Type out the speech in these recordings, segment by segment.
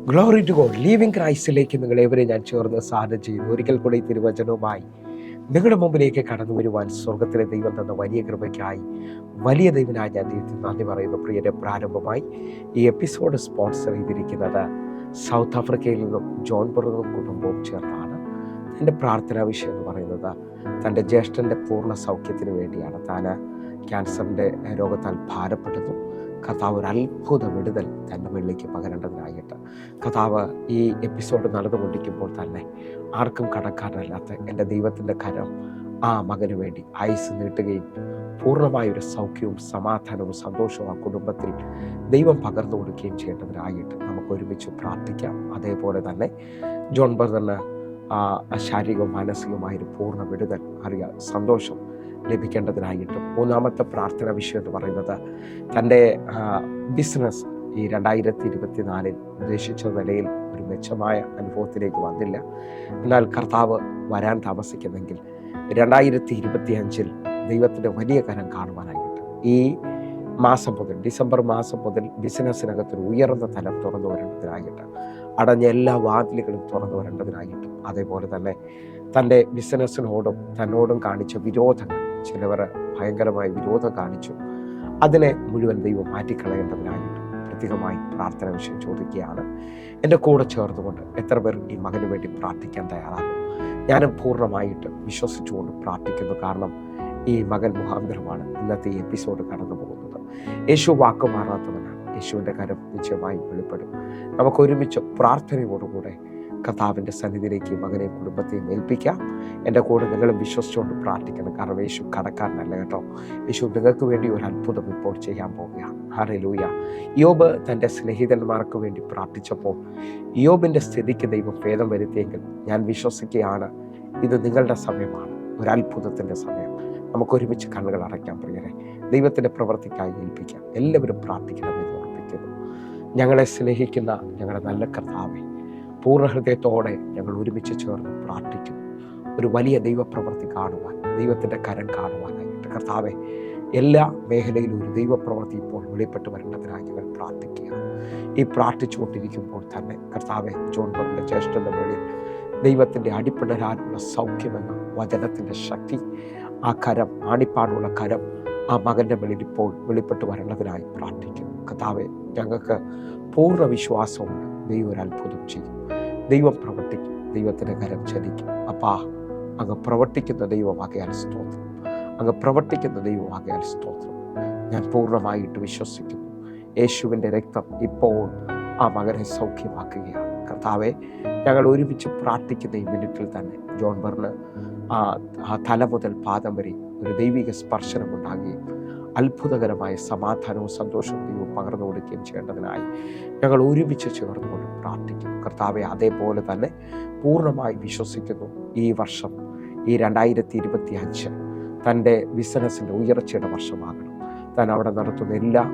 Glory to God. Living ക്രൈസ്റ്റിലേക്ക് നിങ്ങളേവരെ ഞാൻ ചേർന്ന് സാധനം ചെയ്യുന്നു. ഒരിക്കൽ കൂടി ഈ തിരുവചനവുമായി നിങ്ങളുടെ മുമ്പിലേക്ക് കടന്നു വരുവാൻ സ്വർഗത്തിലെ ദൈവം തന്ന വലിയ കൃപയ്ക്കായി വലിയ ദൈവനായി ഞാൻ ദൈവത്തിന് നന്ദി പറയുന്നു. പ്രിയരെ, പ്രാരംഭമായി ഈ എപ്പിസോഡ് സ്പോൺസർ ചെയ്തിരിക്കുന്നത് സൗത്ത് ആഫ്രിക്കയിൽ നിന്നും ജോൺ ബ്രദറും കുടുംബവും ചേർന്നാണ്. എൻ്റെ പ്രാർത്ഥനാ വിഷയം എന്ന് പറയുന്നത് തൻ്റെ ജ്യേഷ്ഠൻ്റെ പൂർണ്ണ സൗഖ്യത്തിന് വേണ്ടിയാണ്. താൻ ക്യാൻസറിൻ്റെ രോഗത്താൽ ഭാരപ്പെടുന്നു. കർത്താവ് ഒരു അത്ഭുത വിടുതൽ തൻ്റെ മുകളിലേക്ക് പകരേണ്ടതിനായിട്ട് കർത്താവ് ഈ എപ്പിസോഡ് നടന്നുകൊണ്ടിരിക്കുമ്പോൾ തന്നെ ആർക്കും കടക്കാനല്ലാത്ത എൻ്റെ ദൈവത്തിൻ്റെ കരം ആ മകന് വേണ്ടി ആയുസ് നീട്ടുകയും പൂർണ്ണമായൊരു സൗഖ്യവും സമാധാനവും സന്തോഷവും ആ കുടുംബത്തിൽ ദൈവം പകർന്നു കൊടുക്കുകയും ചെയ്യേണ്ടതിനായിട്ട് നമുക്ക് ഒരുമിച്ച് പ്രാർത്ഥിക്കാം. അതേപോലെ തന്നെ ജോൺ ബ്രദറിന് ശാരീരികവും മാനസികവുമായൊരു പൂർണ്ണ വിടുതൽ സന്തോഷം ലഭിക്കേണ്ടതിനായിട്ടും. മൂന്നാമത്തെ പ്രാർത്ഥന വിഷയം എന്ന് പറയുന്നത് തൻ്റെ ബിസിനസ് ഈ 2024 ഉദ്ദേശിച്ച നിലയിൽ ഒരു മെച്ചമായ അനുഭവത്തിലേക്ക് വന്നില്ല. എന്നാൽ കർത്താവ് വരാൻ താമസിക്കുന്നെങ്കിൽ 2025 ദൈവത്തിൻ്റെ വലിയ കരം കാണുവാനായിട്ട് ഈ മാസം മുതൽ, ഡിസംബർ മാസം മുതൽ ബിസിനസ്സിനകത്തൊരു ഉയർന്ന തലം തുറന്നു വരേണ്ടതിനായിട്ട്, അടഞ്ഞ എല്ലാ വാതിലുകളും തുറന്നു വരേണ്ടതിനായിട്ടും, അതേപോലെ തന്നെ തൻ്റെ ബിസിനസ്സിനോടും തന്നോടും കാണിച്ച വിരോധങ്ങൾ, ചിലവർ ഭയങ്കരമായ വിരോധം കാണിച്ചു, അതിനെ മുഴുവൻ ദൈവം മാറ്റിക്കളയേണ്ടതിനായിട്ടും പ്രത്യേകമായി പ്രാർത്ഥന വിഷയം ചോദിക്കുകയാണ്. എൻ്റെ കൂടെ ചേർന്നുകൊണ്ട് എത്ര പേർ ഈ മകന് വേണ്ടി പ്രാർത്ഥിക്കാൻ തയ്യാറാകും? ഞാനും പൂർണ്ണമായിട്ട് വിശ്വസിച്ചുകൊണ്ട് പ്രാർത്ഥിക്കുന്നു. കാരണം ഈ മകൻ മുഖാന്തരമാണ് ഇന്നത്തെ ഈ എപ്പിസോഡ് കടന്നു പോകുന്നത്. യേശു വാക്ക് മാറാത്തവനാണ്. യേശുവിൻ്റെ കരം നിശ്ചയമായി വെളിപ്പെടും. നമുക്ക് ഒരുമിച്ച് പ്രാർത്ഥനയോടുകൂടെ കർത്താവിൻ്റെ സന്നിധിയിലേക്ക് മകനെ കുടുംബത്തെയും ഏൽപ്പിക്കാം. എൻ്റെ കൂടെ നിങ്ങളും വിശ്വസിച്ചുകൊണ്ട് പ്രാർത്ഥിക്കണം. കാരണം യേശു കടക്കാരനല്ല കേട്ടോ. യേശു നിങ്ങൾക്ക് വേണ്ടി ഒരു അത്ഭുതം ഇപ്പോൾ ചെയ്യാൻ പോവുകയാണ്. ഹല്ലേലൂയ. യോബ് തൻ്റെ സ്നേഹിതന്മാർക്ക് വേണ്ടി പ്രാർത്ഥിച്ചപ്പോൾ യോബിൻ്റെ സ്ഥിതിക്ക് ദൈവം ഭേദം വരുത്തിയെങ്കിൽ ഞാൻ വിശ്വസിക്കുകയാണ് ഇത് നിങ്ങളുടെ സമയമാണ്, ഒരു അത്ഭുതത്തിൻ്റെ സമയം. നമുക്കൊരുമിച്ച് കണ്ണുകൾ അടയ്ക്കാം. പ്രിയരെ, ദൈവത്തിൻ്റെ പ്രവൃത്തിക്കായി ഏൽപ്പിക്കാം. എല്ലാവരും പ്രാർത്ഥിക്കണമെന്ന് ഓർപ്പിക്കുന്നു. ഞങ്ങളെ സ്നേഹിക്കുന്ന ഞങ്ങളുടെ നല്ല കർത്താവേ, പൂർണ്ണ ഹൃദയത്തോടെ ഞങ്ങൾ ഒരുമിച്ച് ചേർന്ന് പ്രാർത്ഥിക്കുന്നു. ഒരു വലിയ ദൈവപ്രവൃത്തി കാണുവാൻ, ദൈവത്തിൻ്റെ കരം കാണുവാനായിട്ട് കർത്താവെ, എല്ലാ മേഖലയിലും ഒരു ദൈവപ്രവൃത്തി ഇപ്പോൾ വെളിപ്പെട്ട് വരേണ്ടതിനായി ഞങ്ങൾ പ്രാർത്ഥിക്കുകയാണ്. ഈ പ്രാർത്ഥിച്ചുകൊണ്ടിരിക്കുമ്പോൾ തന്നെ കർത്താവെ, ജോൺ ബ്രദറിൻ്റെ ജ്യേഷ്ഠൻ്റെ മേളിൽ ദൈവത്തിൻ്റെ അടിപ്പിണരാനുള്ള സൗഖ്യമെന്ന വചനത്തിൻ്റെ ശക്തി, ആ കരം, ആണിപ്പാടുള്ള കരം ആ മകൻ്റെ മേളിൽ ഇപ്പോൾ വെളിപ്പെട്ട് വരേണ്ടതിനായി പ്രാർത്ഥിക്കുന്നു. കർത്താവെ, ഞങ്ങൾക്ക് പൂർണ്ണ വിശ്വാസമുണ്ട് ദൈവം ഒരു അത്ഭുതം ചെയ്യും, ദൈവം പ്രവർത്തിക്കും, ദൈവത്തിൻ്റെ കരം ചലിക്കും. അപ്പാ, അങ്ങ് പ്രവർത്തിക്കുന്ന ദൈവമാകയാൽ സ്തോത്രം, അങ്ങ് പ്രവർത്തിക്കുന്ന ദൈവമാകയാൽ സ്തോത്രം. ഞാൻ പൂർണ്ണമായിട്ട് വിശ്വസിക്കുന്നു. യേശുവിൻ്റെ രക്തം ഇപ്പോൾ ആ മകനെ സൗഖ്യമാക്കുകയാണ്. കർത്താവെ, ഞങ്ങൾ ഒരുമിച്ച് പ്രാർത്ഥിക്കുന്ന ഈ മിനിറ്റിൽ തന്നെ ജോൺ ബ്രദറിന് ആ തല മുതൽ പാദം വരെ ഒരു ദൈവിക സ്പർശനം ഉണ്ടാകുകയും അത്ഭുതകരമായ സമാധാനവും സന്തോഷവും ദൈവം പകർന്നു കൊടുക്കുകയും ചെയ്യേണ്ടതിനായി ഞങ്ങൾ ഒരുമിച്ച് ചേർന്നുകൊണ്ട് പ്രാർത്ഥിക്കുന്നു. കർത്താവെ, അതേപോലെ തന്നെ പൂർണ്ണമായി വിശ്വസിക്കുന്നു ഈ വർഷം, ഈ 2025 തൻ്റെ ബിസിനസ്സിൻ്റെ ഉയർച്ചയുടെ വർഷമാകണം. താൻ അവിടെ നടത്തുന്ന എല്ലാ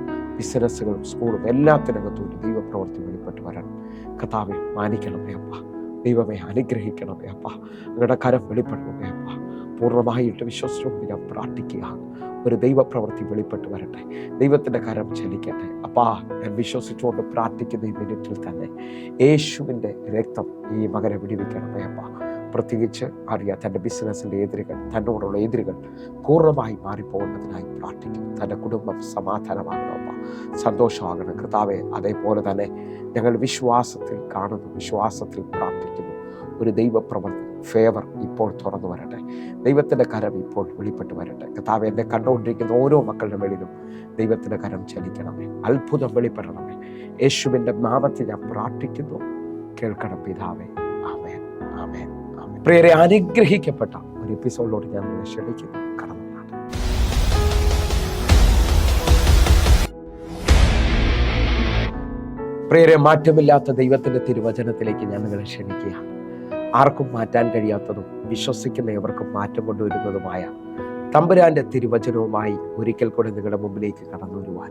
ബിസിനസ്സുകളും സ്കൂളും എല്ലാത്തിനകത്തും ഒരു ദൈവപ്രവൃത്തി വെളിപ്പെട്ട് വരണം. കർത്താവെ, മാനിക്കണമേ അപ്പ, ദൈവമേ അനുഗ്രഹിക്കണമേ അപ്പ, അങ്ങയുടെ കരം വെളിപ്പെടണമേ അപ്പ. പൂർണ്ണമായിട്ട് വിശ്വസിച്ചുകൊണ്ട് ഞാൻ പ്രാർത്ഥിക്കുകയാണ്. ഒരു ദൈവപ്രവൃത്തി വെളിപ്പെട്ട് വരട്ടെ, ദൈവത്തിൻ്റെ കരം ചലിക്കട്ടെ. അപ്പാ, ഞാൻ വിശ്വസിച്ചുകൊണ്ട് പ്രാർത്ഥിക്കുന്ന ഈ മിനിറ്റിൽ തന്നെ യേശുവിൻ്റെ രക്തം ഈ മകനെ വിടിവിക്കണമേ അപ്പ. പ്രത്യേകിച്ച് അറിയാം, തൻ്റെ ബിസിനസ്സിൻ്റെ എതിരുകൾ, തന്നോടുള്ള എതിരുകൾ പൂർണ്ണമായി മാറിപ്പോകുന്നതിനായി പ്രാർത്ഥിക്കുന്നു. തൻ്റെ കുടുംബം സമാധാനമാകണം അപ്പ, സന്തോഷമാകണം കർത്താവെ. അതേപോലെ തന്നെ ഞങ്ങൾ വിശ്വാസത്തിൽ കാണുന്നു, വിശ്വാസത്തിൽ പ്രാർത്ഥിക്കുന്നു. ഒരു ദൈവപ്രവൃത്തി, ഫേവർ ഇപ്പോൾ തുറന്നു വരട്ടെ, ദൈവത്തിൻ്റെ കരം ഇപ്പോൾ വെളിപ്പെട്ട് വരട്ടെ. കർത്താവെ, എന്നെ കണ്ടുകൊണ്ടിരിക്കുന്ന ഓരോ മക്കളുടെ മേളിലും ദൈവത്തിൻ്റെ കരം ചലിക്കണമേ, അത്ഭുതം വെളിപ്പെടണമേ. യേശുവിൻ്റെ നാമത്തിൽ ഞാൻ പ്രാർത്ഥിക്കുന്നു, കേൾക്കണം പിതാവേ. ആമേൻ, ആമേൻ, ആമേൻ. പ്രിയരെ, അനുഗ്രഹിക്കപ്പെട്ട ഒരു എപ്പിസോഡിലോട്ട് ഞാൻ നിങ്ങളെ ക്ഷണിക്കുന്നു. കടന്നു. പ്രിയരെ, മാറ്റമില്ലാത്ത ദൈവത്തിൻ്റെ തിരുവചനത്തിലേക്ക് ഞാൻ നിങ്ങളെ ക്ഷണിക്കുകയാണ്. ആർക്കും മാറ്റാൻ കഴിയാത്തതും വിശ്വസിക്കുന്ന ഏവർക്കും മാറ്റം കൊണ്ടുവരുന്നതുമായ തമ്പുരാൻ്റെ തിരുവചനവുമായി ഒരിക്കൽ കൂടെ നിങ്ങളുടെ മുമ്പിലേക്ക് കടന്നു വരുവാൻ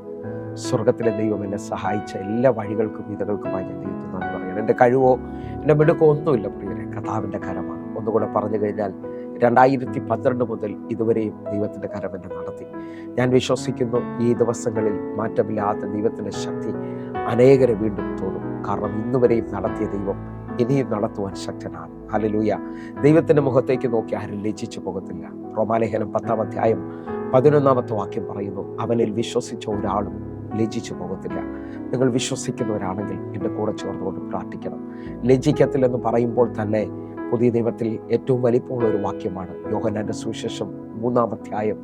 സ്വർഗത്തിലെ ദൈവം എന്നെ സഹായിച്ച എല്ലാ വഴികൾക്കും വിധകൾക്കുമായി ഞാൻ ദൈവത്തിന് നന്ദി പറയണം. എൻ്റെ കഴിവോ എൻ്റെ മിടുക്കോ ഒന്നുമില്ല പ്രിയരെ, കർത്താവിൻ്റെ കരമാണ്. ഒന്നുകൂടെ പറഞ്ഞു കഴിഞ്ഞാൽ 2012 മുതൽ ഇതുവരെയും ദൈവത്തിൻ്റെ കരം എന്നെ നടത്തി. ഞാൻ വിശ്വസിക്കുന്നു ഈ ദിവസങ്ങളിൽ മാറ്റമില്ലാത്ത ദൈവത്തിൻ്റെ ശക്തി അനേകരെ വീണ്ടും തോന്നും. കാരണം ഇന്നുവരെയും നടത്തിയ ദൈവം ഇനിയും നടത്തുവാൻ ശക്തനാണ്. ഹല്ലേലൂയ. ദൈവത്തിൻ്റെ മുഖത്തേക്ക് നോക്കി ആരും ലജ്ജിച്ചു പോകത്തില്ല. റോമാലേഖനം 10-ാം അധ്യായം 11-ാമത്തെ വാക്യം പറയുന്നു, അവനിൽ വിശ്വസിച്ച ഒരാളും ലജ്ജിച്ചു പോകത്തില്ല. നിങ്ങൾ വിശ്വസിക്കുന്നവരാണെങ്കിൽ എൻ്റെ കൂടെ ചേർന്നുകൊണ്ട് പ്രാർത്ഥിക്കണം. ലജ്ജിക്കത്തില്ലെന്ന് പറയുമ്പോൾ തന്നെ പുതിയ നിയമത്തിൽ ഏറ്റവും വലിപ്പമുള്ള ഒരു വാക്യമാണ് യോഹന്നാന്റെ സുവിശേഷം 3-ാം അധ്യായം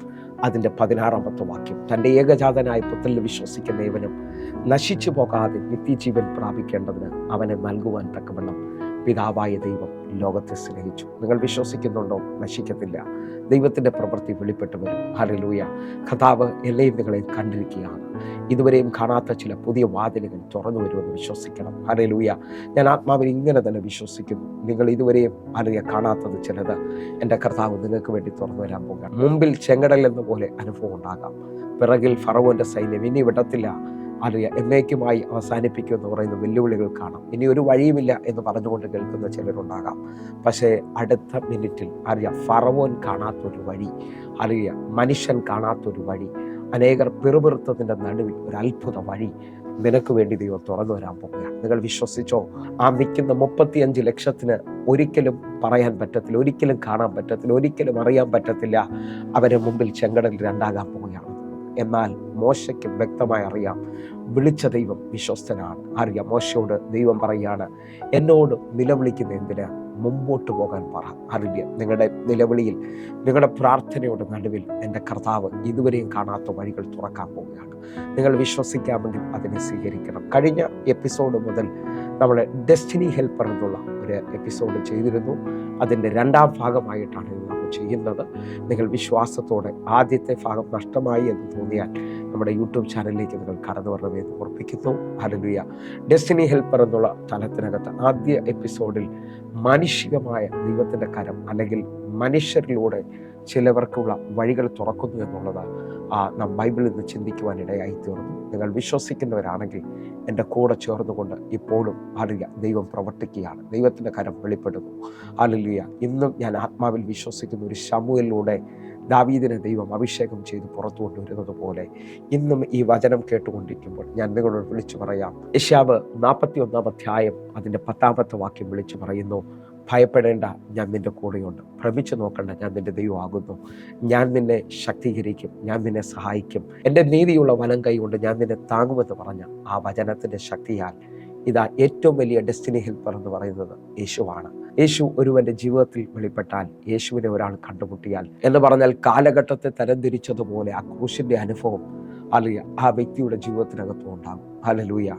അതിൻ്റെ 16-ാമത്തെ വാക്യം. തൻ്റെ ഏകജാതനായ പുത്രനിൽ വിശ്വസിക്കുന്ന ഏവനും നശിച്ചു പോകാതെ നിത്യജീവൻ പ്രാപിക്കേണ്ടതിന് അവനെ നൽകുവാൻ തക്കവണ്ണം പിതാവായ ദൈവം ലോകത്തെ സ്നേഹിച്ചു. നിങ്ങൾ വിശ്വസിക്കുന്നുണ്ടോ? നശിക്കത്തില്ല. ദൈവത്തിൻ്റെ പ്രവൃത്തി വെളിപ്പെട്ടു വരും. ഹല്ലേലൂയ. കർത്താവ് എന്നെയും നിങ്ങളെയും കണ്ടിരിക്കുകയാണ്. ഇതുവരെയും കാണാത്ത ചില പുതിയ വാതിലുകൾ തുറന്നു വരുമെന്ന് വിശ്വസിക്കണം. ഹല്ലേലൂയ. ഞാൻ ആത്മാവിൽ ഇങ്ങനെ തന്നെ വിശ്വസിക്കുന്നു. നിങ്ങൾ ഇതുവരെയും കാണാത്തത് ചിലത് എൻ്റെ കർത്താവ് നിങ്ങൾക്ക് വേണ്ടി തുറന്നു വരാൻ പോകുകയാണ്. മുമ്പിൽ ചെങ്കടൽ എന്ന പോലെ അനുഭവം ഉണ്ടാകാം. പിറകിൽ ഫറവോന്റെ സൈന്യം ഇനി വിടത്തില്ല, എന്നേക്കുമായി അവസാനിപ്പിക്കുമെന്ന് പറയുന്ന വെല്ലുവിളികൾ കാണാം. ഇനി ഒരു വഴിയുമില്ല എന്ന് പറഞ്ഞുകൊണ്ട് കേൾക്കുന്ന ചിലരുണ്ടാകാം. പക്ഷേ അടുത്ത മിനിറ്റിൽ ഫറവോൻ കാണാത്തൊരു വഴി, മനുഷ്യൻ കാണാത്തൊരു വഴി, അനേകർ പിറുപിറുത്തതിൻ്റെ നടുവിൽ ഒരു അത്ഭുത വഴി നിനക്ക് വേണ്ടി ദൈവം തുറന്നു വരാൻ പോകുകയാണ്. നിങ്ങൾ വിശ്വസിച്ചോ? ആ നിൽക്കുന്ന 35 ലക്ഷത്തിന് ഒരിക്കലും പറയാൻ പറ്റത്തില്ല, ഒരിക്കലും കാണാൻ പറ്റത്തില്ല, ഒരിക്കലും അറിയാൻ പറ്റത്തില്ല അവരെ മുമ്പിൽ ചെങ്കടൽ രണ്ടാകാൻ പോവുകയാണ്. എന്നാൽ മോശയ്ക്ക് വ്യക്തമായി അറിയാം, വിളിച്ച ദൈവം വിശ്വസ്തനാണ്. മോശയോട് ദൈവം പറയുകയാണ്, എന്നോട് നിലവിളിക്കുന്ന എന്തിന്? മുമ്പോട്ട് പോകാൻ പറ. നിങ്ങളുടെ നിലവിളിയിൽ, നിങ്ങളുടെ പ്രാർത്ഥനയുടെ നടുവിൽ എൻ്റെ കർത്താവ് ഇതുവരെയും കാണാത്ത വഴികൾ തുറക്കാൻ പോവുകയാണ്. നിങ്ങൾ വിശ്വസിക്കാമെങ്കിൽ അതിനെ സ്വീകരിക്കണം. കഴിഞ്ഞ എപ്പിസോഡ് മുതൽ നമ്മൾ ഡെസ്റ്റിനി ഹെൽപ്പർ എന്നുള്ള ഒരു എപ്പിസോഡ് ചെയ്തിരുന്നു. അതിൻ്റെ 2ാം ഭാഗമായിട്ടാണ് ഇത് നമ്മൾ ചെയ്യുന്നത്. നിങ്ങൾ വിശ്വാസത്തോടെ ആദ്യത്തെ ഭാഗം നഷ്ടമായി എന്ന് തോന്നിയാൽ നമ്മുടെ യൂട്യൂബ് ചാനലിലേക്ക് നിങ്ങൾ കടന്നു വരണമെന്ന് ഓർപ്പിക്കുന്നു. ഹല്ലേലൂയ. ഡെസ്റ്റിനി ഹെൽപ്പർ എന്നുള്ള തലത്തിനകത്ത് ആദ്യ എപ്പിസോഡിൽ മാനുഷികമായ ദൈവത്തിൻ്റെ കരം അല്ലെങ്കിൽ മനുഷ്യരിലൂടെ ചിലവർക്കുള്ള വഴികൾ തുറക്കുന്നു എന്നുള്ളത് നാം ബൈബിളിൽ നിന്ന് ചിന്തിക്കുവാനിടയായി തീർന്നു. നിങ്ങൾ വിശ്വസിക്കുന്നവരാണെങ്കിൽ എൻ്റെ കൂടെ ചേർന്നുകൊണ്ട് ഇപ്പോഴും ദൈവം പ്രവർത്തിക്കുകയാണ്. ദൈവത്തിൻ്റെ കരം വെളിപ്പെടുന്നു. ഹല്ലേലൂയ. ഇന്നും ഞാൻ ആത്മാവിൽ വിശ്വസിക്കുന്ന ഒരു ശമൂവേലിലൂടെ ദാവീദിനെ ദൈവം അഭിഷേകം ചെയ്ത് പുറത്തു കൊണ്ടുവരുന്നത് പോലെ ഇന്നും ഈ വചനം കേട്ടുകൊണ്ടിരിക്കുമ്പോൾ ഞാൻ നിങ്ങളോട് വിളിച്ചു പറയാം. യെശയ്യാവ് 41-ാം അധ്യായം അതിൻ്റെ 10-ാമത്തെ വാക്യം വിളിച്ചു പറയുന്നു, ഭയപ്പെടേണ്ട, ഞാൻ നിൻ്റെ കൂടെയുണ്ട്. ഭ്രമിച്ചു നോക്കണ്ട, ഞാൻ നിൻ്റെ ദൈവമാകുന്നു. ഞാൻ നിന്നെ ശക്തീകരിക്കും, ഞാൻ നിന്നെ സഹായിക്കും. എൻ്റെ നീതിയുള്ള വലം കൈ കൊണ്ട് ഞാൻ നിന്നെ താങ്ങുമെന്ന് പറഞ്ഞ ആ വചനത്തിൻ്റെ ശക്തിയാൽ ഇതാ ഏറ്റവും വലിയ ഡെസ്റ്റിനി ഹെൽപ്പർ എന്ന് പറയുന്നത് യേശുവാണ്. യേശു ഒരുവന്റെ ജീവിതത്തിൽ വെളിപ്പെട്ടാൽ, യേശുവിനെ ഒരാൾ കണ്ടുമുട്ടിയാൽ എന്ന് പറഞ്ഞാൽ കാലഘട്ടത്തെ തരംതിരിച്ചതുപോലെ ആ ക്രൂശിൻ്റെ അനുഭവം ആ വ്യക്തിയുടെ ജീവിതത്തിനകത്തും ഉണ്ടാകും. ഹല്ലേലൂയ.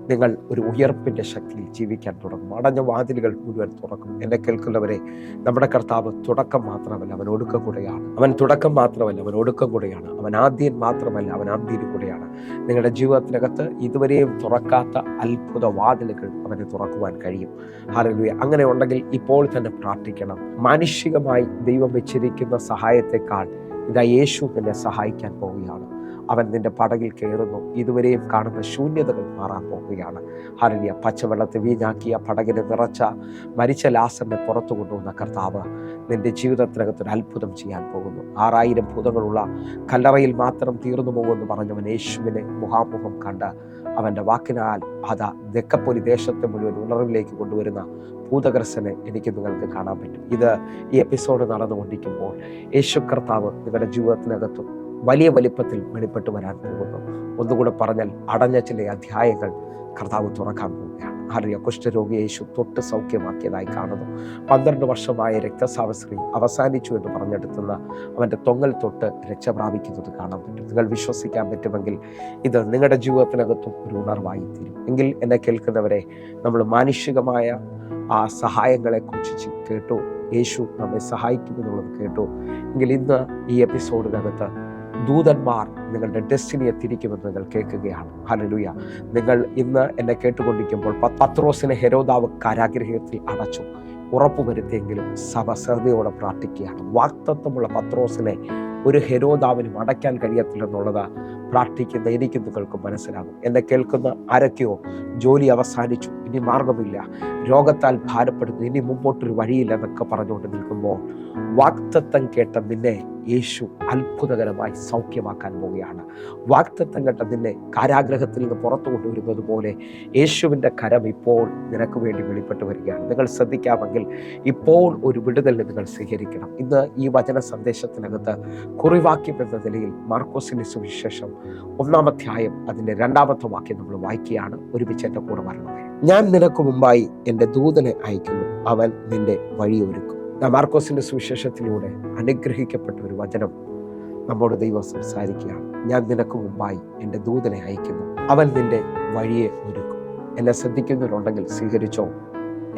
നിങ്ങൾ ഒരു ഉയർപ്പിൻ്റെ ശക്തിയിൽ ജീവിക്കാൻ തുടങ്ങും. അടഞ്ഞ വാതിലുകൾ മുഴുവൻ തുറക്കും. എന്നെ കേൾക്കുന്നവരെ, നമ്മുടെ കർത്താവ് തുടക്കം മാത്രമല്ല, അവൻ ഒടുക്കം കൂടെയാണ്. അവൻ തുടക്കം മാത്രമല്ല, അവൻ ഒടുക്കം കൂടെയാണ്. അവൻ ആദ്യൻ മാത്രമല്ല, അവൻ അന്ത്യനും കൂടെയാണ്. നിങ്ങളുടെ ജീവിതത്തിനകത്ത് ഇതുവരെയും തുറക്കാത്ത അത്ഭുത വാതിലുകൾ അവന് തുറക്കുവാൻ കഴിയും. ഹല്ലേലൂയ. അങ്ങനെ ഉണ്ടെങ്കിൽ ഇപ്പോൾ തന്നെ പ്രാർത്ഥിക്കണം. മാനുഷികമായി ദൈവം വെച്ചിരിക്കുന്ന സഹായത്തെക്കാൾ ഇതാ യേശു നിന്നെ സഹായിക്കാൻ പോവുകയാണ്. അവൻ നിന്റെ പടകിൽ കയറുന്നു. ഇതുവരെയും കാണുന്ന ശൂന്യതകൾ മാറാൻ പോവുകയാണ്. ഹല്ലേലൂയ. പച്ചവെള്ളത്തെ വീഞ്ഞാക്കിയ പടകിനെ നിറച്ച മരിച്ച ലാസറിനെ പുറത്തു കൊണ്ടുവന്ന കർത്താവ് നിന്റെ ജീവിതത്തിനകത്തൊരു അത്ഭുതം ചെയ്യാൻ പോകുന്നു. 6000 ഭൂതങ്ങളുള്ള കല്ലറയിൽ മാത്രം തീർന്നു പോകുമെന്ന് പറഞ്ഞവൻ യേശുവിനെ മുഖാമുഖം കണ്ട് അവൻ്റെ വാക്കിനാൽ അതാ ദെക്കപ്പൊലി ദേശത്തെ മുഴുവൻ ഉണർവിലേക്ക് കൊണ്ടുവരുന്ന ഭൂതഗ്രസ്തനെ എനിക്ക് നിങ്ങൾക്ക് കാണാൻ പറ്റും. ഇത് ഈ എപ്പിസോഡ് നടന്നുകൊണ്ടിരിക്കുമ്പോൾ യേശു കർത്താവ് നിങ്ങളുടെ ജീവിതത്തിനകത്തും വലിയ വലിപ്പത്തിൽ വെളിപ്പെട്ട് വരാൻ പോകുന്നു. ഒന്നുകൂടെ പറഞ്ഞാൽ, അടഞ്ഞ ചില അധ്യായങ്ങൾ കർത്താവ് തുറക്കാൻ പോവുകയാണ്. ഹല്ലേലൂയ. കുഷ്ഠരോഗി യേശു തൊട്ട് സൗഖ്യമാക്കിയതായി കാണുന്നു. 12 വർഷമായ രക്തസ്രാവസ്ത്രീ അവസാനിച്ചു എന്ന് പറഞ്ഞെടുത്തുന്ന അവൻ്റെ തൊങ്ങൽ തൊട്ട് രക്ഷ പ്രാപിക്കുന്നത് കാണാൻ പറ്റും. നിങ്ങൾ വിശ്വസിക്കാൻ പറ്റുമെങ്കിൽ ഇത് നിങ്ങളുടെ ജീവിതത്തിനകത്തും ഒരു ഉണർവായി തീരും. എങ്കിൽ എന്നെ കേൾക്കുന്നവരെ, നമ്മൾ മാനുഷികമായ ആ സഹായങ്ങളെക്കുറിച്ച് കേട്ടു, യേശു നമ്മെ സഹായിക്കുമെന്നുള്ളത് കേട്ടു. എങ്കിൽ ഇന്ന് ഈ എപ്പിസോഡിനകത്ത് ദൂതന്മാർ നിങ്ങളുടെ ഡെസ്റ്റിനിയെ തിരിക്കുമെന്ന് നിങ്ങൾ കേൾക്കുകയാണ്. ഹല്ലേലൂയ. നിങ്ങൾ ഇന്ന് എന്നെ കേട്ടുകൊണ്ടിരിക്കുമ്പോൾ പത്രോസിനെ ഹെരോദാവ് കാരാഗൃഹത്തിൽ അടച്ചു ഉറപ്പുവരുത്തിയെങ്കിലും സഭ ശ്രദ്ധയോടെ പ്രാർത്ഥിക്കുകയാണ്. വാഗ്ദത്തമുള്ള പത്രോസിനെ ഒരു ഹെരോദാവിനും അടയ്ക്കാൻ കഴിയത്തില്ലെന്നുള്ളത് പ്രാർത്ഥിക്കുന്ന എനിക്കും നിങ്ങൾക്കും മനസ്സിലാകും. എന്നെ കേൾക്കുന്ന ആരൊക്കെയോ ജോലി അവസാനിച്ചു, ഇനി മാർഗമില്ല, രോഗത്താൽ ഭാരപ്പെടുന്നു, ഇനി മുമ്പോട്ടൊരു വഴിയില്ലെന്നൊക്കെ പറഞ്ഞുകൊണ്ട് നിൽക്കുമ്പോൾ വാഗ്ദത്തം കേട്ട നിന്നെ യേശു അത്ഭുതകരമായി സൗഖ്യമാക്കാൻ പോവുകയാണ്. വാഗ്ദത്തം കേട്ട നിന്നെ കാരാഗ്രഹത്തിൽ നിന്ന് പുറത്തു കൊണ്ടുവരുന്നത് പോലെ യേശുവിൻ്റെ കരം ഇപ്പോൾ നിനക്ക് വേണ്ടി വെളിപ്പെട്ട് വരികയാണ്. നിങ്ങൾ ശ്രദ്ധിക്കാമെങ്കിൽ ഇപ്പോൾ ഒരു വിടുതൽ നിങ്ങൾ സ്വീകരിക്കണം. ഇന്ന് ഈ വചന സന്ദേശത്തിനകത്ത് കുറിവാക്യം എന്ന നിലയിൽ മാർക്കോസിന്റെ സുവിശേഷം 1-ാം അധ്യായം അതിൻ്റെ 2-ാമത്തെ വാക്യം നമ്മൾ വായിക്കുകയാണ്. ഒരുമിച്ച് എൻ്റെ കൂടെ വരണമേ. ഞാൻ നിനക്ക് മുമ്പായി എൻ്റെ ദൂതനെ അയക്കുന്നു, അവൻ നിന്റെ വഴിയൊരുക്കും. മാർക്കോസിന്റെ സുവിശേഷത്തിലൂടെ അനുഗ്രഹിക്കപ്പെട്ട ഒരു വചനം നമ്മോട് ദൈവം സംസാരിക്കുകയാണ്. ഞാൻ നിനക്ക് മുമ്പായി എൻ്റെ ദൂതനെ അയക്കുന്നു, അവൻ നിന്റെ വഴിയെ ഒരുക്കും. എന്നെ ശ്രദ്ധിക്കുന്നവരുണ്ടെങ്കിൽ സ്വീകരിച്ചോ.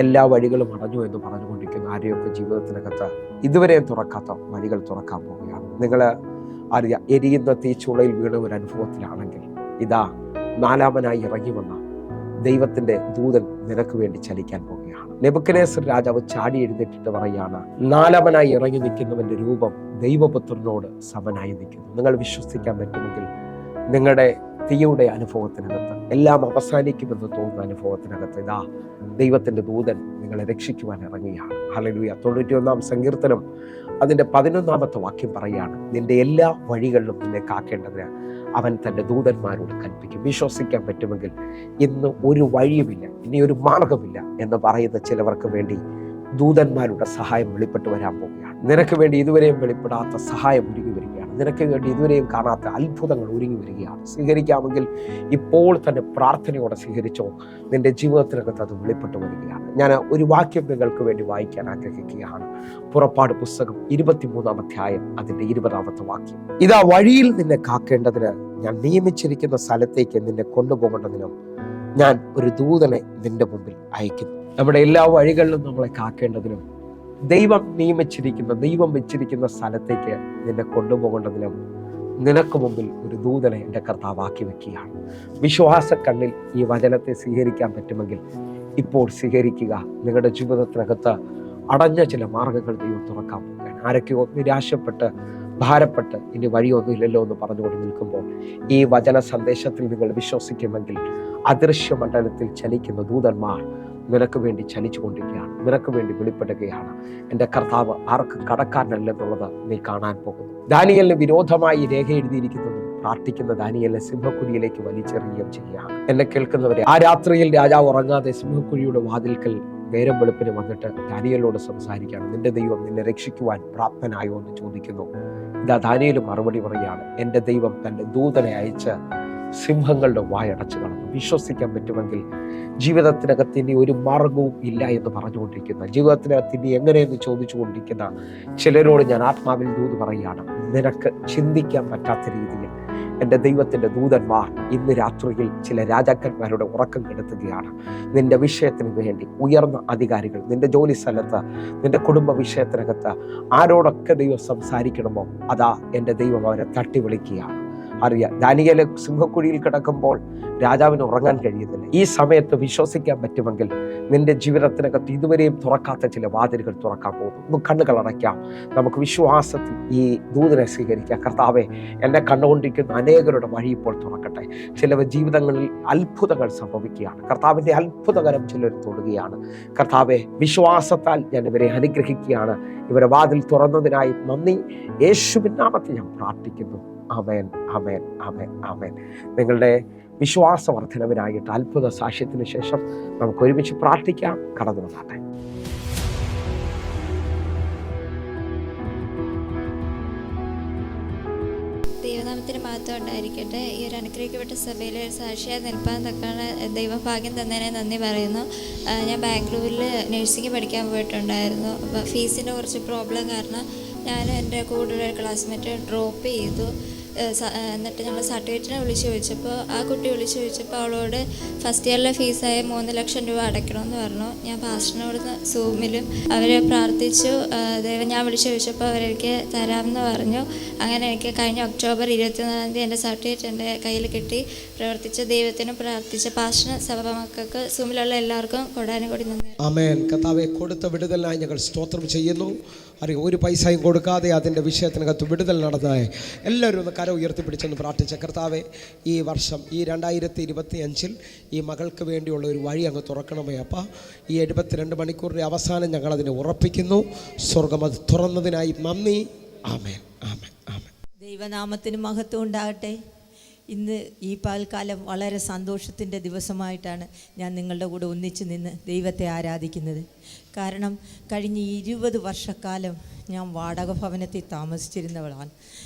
എല്ലാ വഴികളും അടഞ്ഞു എന്ന് പറഞ്ഞുകൊണ്ടിരിക്കുന്ന ആരെയൊക്കെ ജീവിതത്തിനകത്ത് ഇതുവരെയും തുറക്കാത്ത വഴികൾ തുറക്കാൻ പോവുകയാണ്. നിങ്ങൾ അറിയാം, എരിയുന്ന തീച്ചുളയിൽ വീണ ഒരു അനുഭവത്തിലാണെങ്കിൽ ഇതാ 4-മനായി ഇറങ്ങി വന്ന ദൈവത്തിന്റെ ദൂതൻ നിനക്ക് വേണ്ടി ചലിക്കാൻ പോവുകയാണ്. നെബൂഖദ്നേസർ രാജാവ് ചാടി എഴുന്നേറ്റിട്ട് പറയുകയാണ്, 4-മനായി ഇറങ്ങി നിൽക്കുന്നവന്റെ രൂപം ദൈവപുത്രനോട് സമനായി നിൽക്കുന്നു. നിങ്ങൾ വിശ്വസിക്കാൻ പറ്റുമെങ്കിൽ നിങ്ങളുടെ തീയുടെ അനുഭവത്തിനകത്ത്, എല്ലാം അവസാനിക്കുമെന്ന് തോന്നുന്ന അനുഭവത്തിനകത്ത് ഇതാ ദൈവത്തിന്റെ ദൂതൻ നിങ്ങളെ രക്ഷിക്കുവാൻ ഇറങ്ങുകയാണ്. ഹല്ലേലൂയ. 91-ാം സങ്കീർത്തനം അതിൻ്റെ 11-ാമത്തെ വാക്യം പറയുകയാണ്, നിന്റെ എല്ലാ വഴികളിലും നിന്നെ കാക്കേണ്ടതിന് അവൻ തൻ്റെ ദൂതന്മാരോട് കൽപ്പിക്കും. വിശ്വസിക്കാൻ പറ്റുമെങ്കിൽ ഇന്ന് ഒരു വഴിയുമില്ല, ഇനി ഒരു മാർഗമില്ല എന്ന് പറയുന്ന ചിലവർക്ക് വേണ്ടി ദൂതന്മാരുടെ സഹായം വെളിപ്പെട്ട് വരാൻ പോവുകയാണ്. നിനക്ക് വേണ്ടി ഇതുവരെയും വെളിപ്പെടാത്ത സഹായം ഒരുങ്ങി വരികയാണ്. നിനക്ക് വേണ്ടി ഇതുവരെയും കാണാത്ത അത്ഭുതങ്ങൾ ഒരുങ്ങി വരികയാണ്. സ്വീകരിക്കാമെങ്കിൽ ഇപ്പോൾ തന്നെ പ്രാർത്ഥനയോടെ സ്വീകരിച്ചോ. നിന്റെ ജീവിതത്തിനകത്ത് അത് വെളിപ്പെട്ട് വരികയാണ്. ഞാൻ ഒരു വാക്യം നിങ്ങൾക്ക് വേണ്ടി വായിക്കാൻ ആഗ്രഹിക്കുകയാണ്. പുറപ്പാട് പുസ്തകം 23-ാം അധ്യായം അതിൻ്റെ 20-ാമത്തെ വാക്യം. ഇതാ വഴിയിൽ നിന്നെ കാക്കേണ്ടതിന് ഞാൻ നിയമിച്ചിരിക്കുന്ന സ്ഥലത്തേക്ക് നിന്നെ കൊണ്ടുപോകേണ്ടതിനും ഞാൻ ഒരു ദൂതനെ നിന്റെ മുമ്പിൽ അയക്കുന്നു. നമ്മുടെ എല്ലാ വഴികളിലും നമ്മളെ കാക്കേണ്ടതിനും ദൈവം നിയമിച്ചിരിക്കുന്ന, ദൈവം വെച്ചിരിക്കുന്ന സ്ഥലത്തേക്ക് നിന്നെ കൊണ്ടുപോകേണ്ടതിനും നിനക്ക് മുമ്പിൽ ഒരു ദൂതനെ എൻ്റെ കർത്താവാക്കി വെക്കുകയാണ്. വിശ്വാസ കണ്ണിൽ ഈ വചനത്തെ സ്വീകരിക്കാൻ പറ്റുമെങ്കിൽ ഇപ്പോൾ സ്വീകരിക്കുക. നിങ്ങളുടെ ജീവിതത്തിനകത്ത് അടഞ്ഞ ചില മാർഗങ്ങൾ ദൈവം തുറക്കാൻ പോവുകയാണ്. ആരൊക്കെയോ നിരാശപ്പെട്ട് ഭാരപ്പെട്ട് ഇനി വഴിയൊന്നുമില്ലല്ലോ എന്ന് പറഞ്ഞുകൊണ്ട് നിൽക്കുമ്പോൾ ഈ വചന സന്ദേശത്തിൽ നിങ്ങൾ വിശ്വസിക്കുമെങ്കിൽ അദൃശ്യ മണ്ഡലത്തിൽ ചലിക്കുന്ന ദൂതന്മാർ നിനക്ക് വേണ്ടി ചലിച്ചു കൊണ്ടിരിക്കുകയാണ്, നിനക്ക് വേണ്ടി വെളിപ്പെടുകയാണ്. എൻ്റെ കർത്താവ് ആർക്കും കടക്കാരനല്ലെന്നുള്ളത് നീ കാണാൻ പോകുന്നു. ദാനിയേലിന് വിരോധമായി രേഖ എഴുതിയിരിക്കുന്നതും പ്രാർത്ഥിക്കുന്ന ദാനിയേലിനെ സിംഹക്കുഴിയിലേക്ക് വലിച്ചെറിയുകയും ചെയ്യുകയാണ്. എന്നെ കേൾക്കുന്നവരെ, ആ രാത്രിയിൽ രാജാവ് ഉറങ്ങാതെ സിംഹക്കുഴിയുടെ വാതിൽക്കൽ നേരം വെളുപ്പിന് വന്നിട്ട് ദാനിയേലിനോട് സംസാരിക്കുകയാണ്. നിന്റെ ദൈവം നിന്നെ രക്ഷിക്കുവാൻ പ്രാപ്തനായോ എന്ന് ചോദിക്കുന്നു. ഇതാ ദാനിയേൽ മറുപടി പറയുകയാണ്, എൻ്റെ ദൈവം തൻ്റെ ദൂതനെ അയച്ച് സിംഹങ്ങളുടെ വായടച്ചു കളഞ്ഞു. വിശ്വസിക്കാൻ പറ്റുമെങ്കിൽ ജീവിതത്തിനകത്ത് ഇനി ഒരു മാർഗവും ഇല്ല എന്ന് പറഞ്ഞുകൊണ്ടിരിക്കുന്ന, ജീവിതത്തിനകത്ത് ഇനി എങ്ങനെയെന്ന് ചോദിച്ചുകൊണ്ടിരിക്കുന്ന ചിലരോട് ഞാൻ ആത്മാവിൽ ദൂത് പറയുകയാണ്. നിനക്ക് ചിന്തിക്കാൻ പറ്റാത്ത രീതിയിൽ എൻ്റെ ദൈവത്തിൻ്റെ ദൂതന്മാർ ഇന്ന് രാത്രിയിൽ ചില രാജാക്കന്മാരുടെ ഉറക്കം കെടുത്തുകയാണ്. നിന്റെ വിഷയത്തിന് വേണ്ടി ഉയർന്ന അധികാരികൾ, നിന്റെ ജോലി സ്ഥലത്ത്, നിന്റെ കുടുംബ വിഷയത്തിനകത്ത് ആരോടൊക്കെ ദൈവം സംസാരിക്കണമോ അതാ എൻ്റെ ദൈവം അവരെ തട്ടി വിളിക്കുകയാണ്. അറിയാം, ദാനിയേൽ സിംഹക്കുഴിയിൽ കിടക്കുമ്പോൾ രാജാവിന് ഉറങ്ങാൻ കഴിയുന്നില്ല. ഈ സമയത്ത് വിശ്വസിക്കാൻ പറ്റുമെങ്കിൽ നിന്റെ ജീവിതത്തിനകത്ത് ഇതുവരെയും തുറക്കാത്ത ചില വാതിലുകൾ തുറക്കാൻ പോകുന്നു. ഒന്ന് കണ്ണുകൾ അടയ്ക്കാം. നമുക്ക് വിശ്വാസത്തിൽ ഈ ദൂതനെ സ്വീകരിക്കാം. കർത്താവെ, എന്നെ കണ്ടുകൊണ്ടിരിക്കുന്ന അനേകരുടെ വഴി ഇപ്പോൾ തുറക്കട്ടെ. ചില ജീവിതങ്ങളിൽ അത്ഭുതങ്ങൾ സംഭവിക്കുകയാണ്. കർത്താവിൻ്റെ അത്ഭുതകരം ചിലർ തൊടുകയാണ്. കർത്താവെ, വിശ്വാസത്താൽ ഞാൻ ഇവരെ അനുഗ്രഹിക്കുകയാണ്. ഇവരെ വാതിൽ തുറന്നതിനായി നന്ദി. യേശുവിൻ നാമത്തിൽ ഞാൻ പ്രാർത്ഥിക്കുന്നു. ആമേൻ, ആമേൻ, ആമേൻ, ആമേൻ. നിങ്ങളുടെ വിശ്വാസവർദ്ധനവിനായിട്ട് അത്ഭുത സാക്ഷ്യത്തിന് ശേഷം നമുക്ക് ഒരുമിച്ച് പ്രാർത്ഥിക്കാം. കടന്നു വന്നാട്ടെ. ദൈവനാമത്തിന് മഹത്വം ഉണ്ടായിരിക്കട്ടെ. ഈ ഒരു അനുഗ്രഹിക്കപ്പെട്ട സഭയിൽ ഒരു സാക്ഷിയായി നിൽപ്പാൻ തക്കാണ് ദൈവഭാഗ്യം തന്നതിനെ നന്ദി പറയുന്നു. ഞാൻ ബാംഗ്ലൂരിൽ നഴ്സിംഗ് പഠിക്കാൻ പോയിട്ടുണ്ടായിരുന്നു. അപ്പോൾ ഫീസിൻ്റെ കുറച്ച് പ്രോബ്ലം കാരണം ഞാൻ എൻ്റെ കൂടുതൽ ക്ലാസ്മേറ്റ് ഡ്രോപ്പ് ചെയ്തു. എന്നിട്ട് ഞങ്ങൾ സർട്ടിഫിക്കറ്റിനെ വിളിച്ച് ചോദിച്ചപ്പോൾ ആ കുട്ടി വിളിച്ച് ചോദിച്ചപ്പോൾ അവളോട് ഫസ്റ്റ് ഇയറിലെ ഫീസായ 3 ലക്ഷം രൂപ അടയ്ക്കണമെന്ന് പറഞ്ഞു. ഞാൻ പാസ്റ്ററിനോട് സൂമിലും അവർ പ്രാർത്ഥിച്ചു. ദൈവം ഞാൻ വിളിച്ച് ചോദിച്ചപ്പോൾ അവരെനിക്ക് തരാമെന്ന് പറഞ്ഞു. അങ്ങനെ എനിക്ക് കഴിഞ്ഞ ഒക്ടോബർ 24-ാം തീയതി എൻ്റെ സർട്ടിഫിക്കറ്റ് എൻ്റെ കയ്യിൽ കിട്ടി. പ്രവർത്തിച്ച ദൈവത്തിനും പ്രാർത്ഥിച്ച പാസ്റ്ററിന് സഭ മക്കൾക്ക് സൂമിലുള്ള എല്ലാവർക്കും കൊടാനുകൂടി നന്ദി. ആമേൻ. കർത്താവേ, കൊടുത്ത വിടുതലിനായി ഞങ്ങൾ സ്തോത്രം ചെയ്യുന്നു. അറിയാം, ഒരു പൈസയും കൊടുക്കാതെ അതിൻ്റെ വിഷയത്തിനകത്ത് വിടുതൽ നടന്നതായി എല്ലാവരും ഒന്ന് കര ഉയർത്തിപ്പിടിച്ചെന്ന് പ്രാർത്ഥിച്ച കർത്താവെ, ഈ വർഷം ഈ 2025 ഈ മകൾക്ക് വേണ്ടിയുള്ള ഒരു വഴി അങ്ങ് തുറക്കണമേ അപ്പാ. ഈ 72 മണിക്കൂറിൻ്റെ അവസാനം ഞങ്ങളതിനെ ഉറപ്പിക്കുന്നു. സ്വർഗം അത് തുറന്നതിനായി നന്ദി. ആമേൻ, ആമേൻ, ആമേൻ. ദൈവനാമത്തിന് മഹത്വം ഉണ്ടാകട്ടെ. ഇന്ന് ഈ പകൽക്കാലം വളരെ സന്തോഷത്തിൻ്റെ ദിവസമായിട്ടാണ് ഞാൻ നിങ്ങളുടെ കൂടെ ഒന്നിച്ച് നിന്ന് ദൈവത്തെ ആരാധിക്കുന്നത്. കാരണം കഴിഞ്ഞ 20 വർഷക്കാലം ഞാൻ വാടക ഭവനത്തിൽ താമസിച്ചിരുന്നവളാണ്.